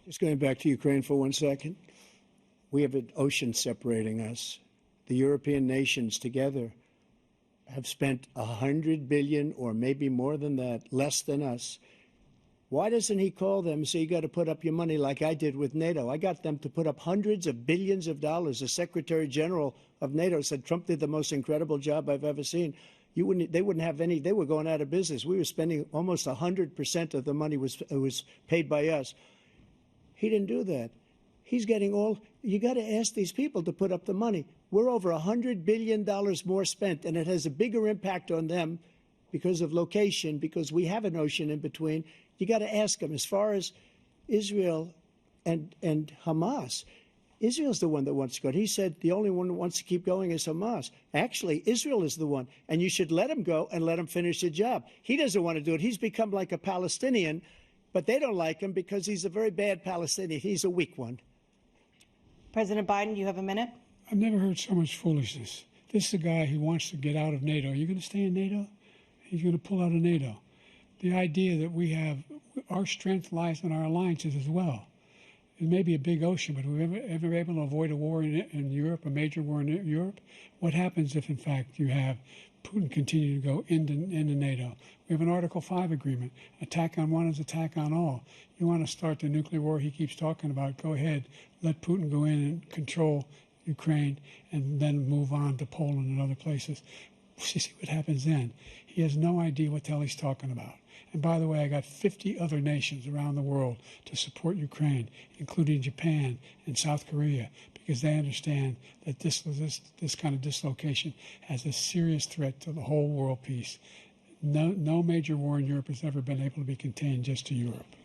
Just going back to Ukraine for 1 second. We have an ocean separating us. The European nations together have spent $100 billion, or maybe more than that, less than us. Why doesn't he call them and say, you got to put up your money like I did with NATO? I got them to put up hundreds of billions of dollars. The Secretary General of NATO said Trump did the most incredible job I've ever seen. They wouldn't have any. They were going out of business. We were spending almost 100% of the money was paid by us. He didn't do that. He's getting all. You got to ask these people to put up the money. We're over $100 billion more spent, and it has a bigger impact on them because of location, because we have an ocean in between. You got to ask them. As far as Israel and Hamas, Israel's the one that wants to go. He said the only one that wants to keep going is Hamas. Actually, Israel is the one, and you should let him go and let him finish the job. He doesn't want to do it. He's become like a Palestinian, but they don't like him because he's a very bad Palestinian. He's a weak one. President Biden, you have a minute. I've never heard so much foolishness. This is a guy who wants to get out of NATO. Are you going to stay in NATO? He's going to pull out of NATO. The idea that we have, our strength lies in our alliances as well. It may be a big ocean, but we're ever able to avoid a war in Europe, a major war in Europe? What happens if, in fact, you have Putin continue to go into NATO? We have an Article 5 agreement. Attack on one is attack on all. You want to start the nuclear war he keeps talking about, go ahead. Let Putin go in and control Ukraine and then move on to Poland and other places. You see what happens then. He has no idea what the hell he's talking about. And by the way, I got 50 other nations around the world to support Ukraine, including Japan and South Korea, because they understand that this kind of dislocation has a serious threat to the whole world peace. No major war in Europe has ever been able to be contained just to Europe.